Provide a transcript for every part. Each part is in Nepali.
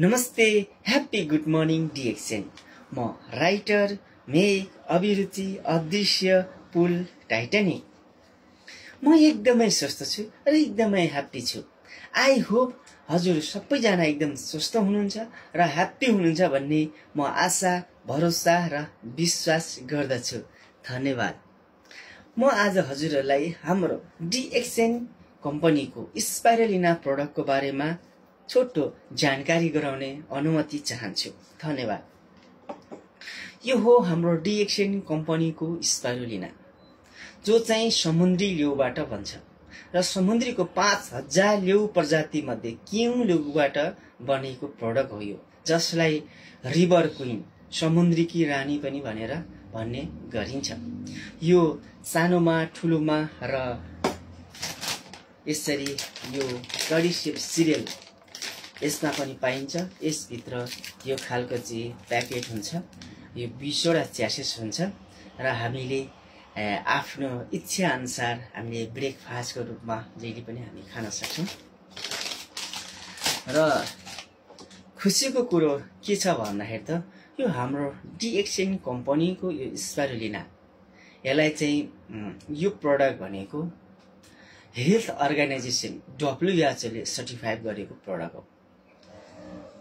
नमस्ते, ह्याप्पी गुड मर्निङ डिएक्सन। म राइटर मेघ अभिरुचि अदृश्य पुल टाइटानिक। म एकदमै स्वस्थ छु र एकदमै ह्याप्पी छु। आई होप हजुर सबैजना एकदम स्वस्थ हुनुहुन्छ र ह्याप्पी हुनुहुन्छ भन्ने म आशा भरोसा र विश्वास गर्दछु। धन्यवाद। म आज हजुरहरूलाई हाम्रो डिएक्सन कम्पनीको स्पाइरुलिना प्रोडक्टको बारेमा छोटो जानकारी गराउने अनुमति चाहन्छु। धन्यवाद। यो हो हाम्रो डिएक्सन कम्पनीको स्पाइरुलिना, जो चाहिँ समुद्री लेउबाट बन्छ र समुद्रीको 5000 लेउ प्रजाति मध्ये केउ लेउबाट बनेको प्रोडक्ट हो यो, जसलाई रिभर क्वीन समुद्रीकी रानी पनि भनेर भन्ने गरिन्छ। यो सानोमा ठुलोमा र यसरी यो कडी सिरियल यसमा पनि पाइन्छ। यसभित्र यो खालको चाहिँ प्याकेट हुन्छ। यो 20वटा च्यासेस हुन्छ र हामीले आफ्नो इच्छा अनुसार हामीले ब्रेकफास्टको रूपमा जहिले पनि हामी खान सक्छौँ। र खुसीको कुरो के छ भन्दाखेरि त यो हाम्रो डिएक्सन कम्पनीको यो स्पाइरुलिना, यसलाई चाहिँ यो प्रोडक्ट भनेको हेल्थ अर्गनाइजेसन WHO ले सर्टिफाइड गरेको प्रोडक्ट हो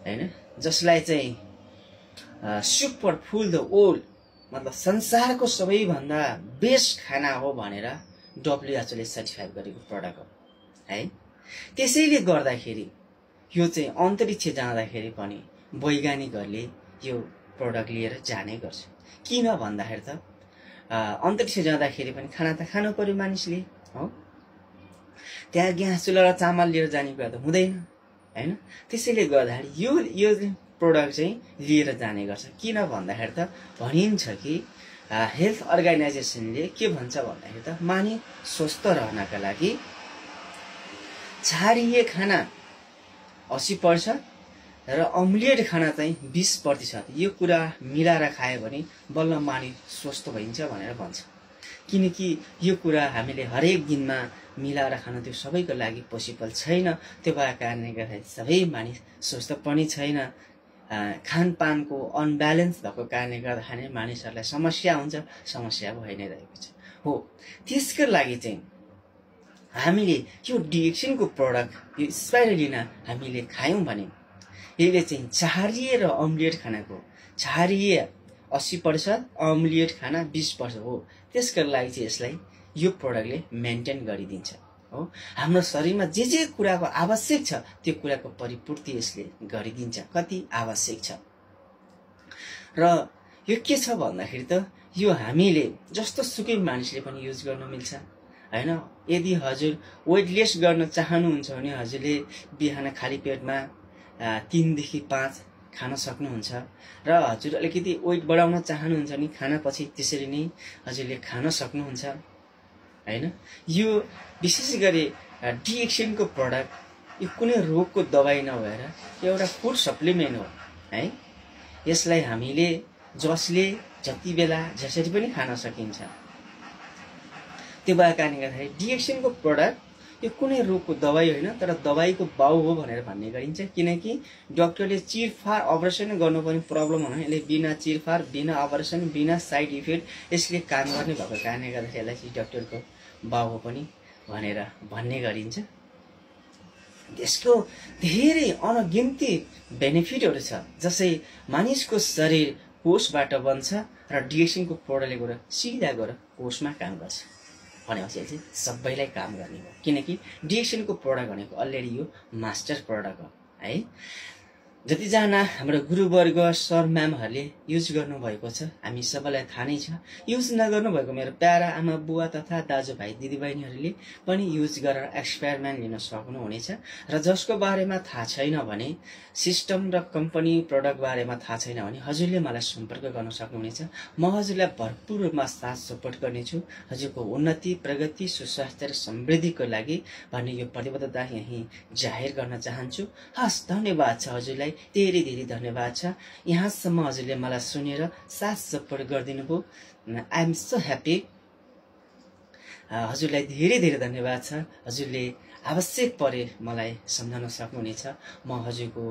हैन, जसलाई चाहिँ सुपर फुड द वर्ल्ड मतलब संसारको सबैभन्दा बेस्ट खाना हो भनेर WHO ले सर्टिफाइड गरेको प्रोडक्ट हो है। त्यसैले गर्दाखेरि यो चाहिँ अन्तरिक्ष जाँदाखेरि पनि वैज्ञानिकहरूले यो प्रोडक्ट लिएर जाने गर्छ। किन भन्दाखेरि त अन्तरिक्ष जाँदाखेरि पनि खाना त खानु पर्यो मानिसले हो, त्यहाँ ग्यास चुला र चामल लिएर जाने कुरा त हुँदैन हैन। त्यसैले गर्दाखेरि यो प्रोडक्ट चाहिँ लिएर जाने गर्छ। किन भन्दाखेरि त भनिन्छ कि हेल्थ अर्गनाइजेसनले के भन्छ भन्दाखेरि त मानिस स्वस्थ रहनका लागि क्षारीय खाना 80% र अम्लीय खाना चाहिँ 20%, यो कुरा मिलाएर खायो भने बल्ल मानिस स्वस्थ भइन्छ भनेर भन्छ। किनकि यो कुरा हामीले हरेक दिनमा मिलाएर खान त्यो सबैको लागि पोसिबल छैन। त्यो भएको कारणले गर्दाखेरि सबै मानिस स्वस्थ पनि छैन। खानपानको अनब्यालेन्स भएको कारणले गर्दाखेरि मानिसहरूलाई समस्या हुन्छ, समस्या भइ नै रहेको छ हो। त्यसको लागि चाहिँ हामीले यो डिएक्सनको प्रोडक्ट यो स्पाइरुलिना हामीले खायौँ भने यसले चाहिँ क्षारीय र अम्लीय खानाको क्षारीय 80%, अम्लीय खाना 20% हो। त्यसको लागि चाहिँ यसलाई यो प्रोडक्टले मेन्टेन गरिदिन्छ हो। हाम्रो शरीरमा जे कुराको आवश्यक छ त्यो कुराको परिपूर्ति यसले गरिदिन्छ, कति आवश्यक छ। र यो के छ भन्दाखेरि त यो हामीले जस्तो सुकै मानिसले पनि युज गर्न मिल्छ हैन। यदि हजुर वेट लेस गर्न चाहनुहुन्छ भने हजुरले बिहान खाली पेटमा 3 देखि 5 खान सक्नुहुन्छ र हजुर अलिकति वेट बढाउन चाहनुहुन्छ भने खाना पछि त्यसरी नै हजुरले खान सक्नुहुन्छ हैन। यो विशेष गरी डिएक्सनको प्रोडक्ट यो कुनै रोगको दबाई नभएर एउटा फुड सप्लिमेन्ट हो है। यसलाई हामीले जसले जति बेला जसरी पनि खान सकिन्छ। त्यो भएको कारणले गर्दाखेरि डिएक्सनको प्रोडक्ट यो कुनै रोगको दबाई होइन, तर दबाईको बाउ हो भनेर भन्ने गरिन्छ। किनकि डक्टरले चिरफार अपरेसन गर्नुपर्ने प्रब्लम होइन, यसले बिना चिरफार बिना अपरेसन बिना साइड इफेक्ट यसले काम गर्ने भएको कारणले गर्दाखेरि यसलाई चाहिँ डक्टरको बाउ हो पनि भनेर भन्ने गरिन्छ। त्यसको धेरै अनगिन्ती बेनिफिटहरू छ, जसै मानिसको शरीर कोषबाट बन्छ र डिएक्सनको प्रोडक्टले गएर सिधा गएर कोषमा काम गर्छ भनेपछि चाहिँ सबैलाई काम गर्ने हो। किनकि डिएक्सनको प्रोडक्ट भनेको अलरेडी यो मास्टर प्रोडक्ट हो है। जतिजना हाम्रो गुरुवर्ग सर म्यामहरूले युज गर्नुभएको छ हामी सबैलाई थाहा नै छ। युज नगर्नु भएको मेरो प्यारा आमा बुवा तथा दाजुभाइ दिदीबहिनीहरूले पनि युज गरेर एक्सपेरिमेन्ट लिन सक्नुहुनेछ। र जसको बारेमा थाहा छैन भने, सिस्टम र कम्पनी प्रोडक्ट बारेमा थाहा छैन भने हजुरले मलाई सम्पर्क गर्न सक्नुहुनेछ। म हजुरलाई भरपूर रूपमा साथ सपोर्ट गर्नेछु। हजुरको उन्नति प्रगति सुस्वास्थ्य र समृद्धिको लागि भन्ने यो प्रतिबद्धता यही जाहेर गर्न चाहन्छु। हस्, धन्यवाद छ हजुरलाई, धेरै धेरै धन्यवाद छ। यहाँसम्म हजुरले मलाई सुनेर साथ सपोर्ट गरिदिनु भयो। I am so happy. हजुरलाई धेरै धेरै धन्यवाद छ। हजुरले आवश्यक परे मलाई सम्झाउन सक्नुहुनेछ। म हजुरको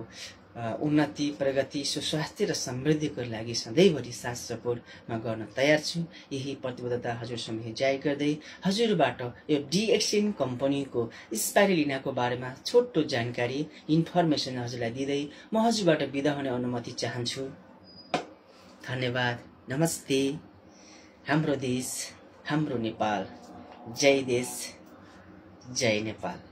उन्नति, प्रगति, सुस्वास्थ्य र समृद्धिको लागि सधैँभरि साथ सपोर्ट म गर्न तयार छु। यही प्रतिबद्धता हजुरसँग जाहेर गर्दै हजुरबाट यो डिएक्सएन कम्पनीको स्पाइरुलिनाको बारेमा छोटो जानकारी इन्फर्मेसन हजुरलाई दिँदै म हजुरबाट बिदा हुने अनुमति चाहन्छु। धन्यवाद। नमस्ते। हाम्रो देश, हाम्रो नेपाल। जय देश, जय नेपाल।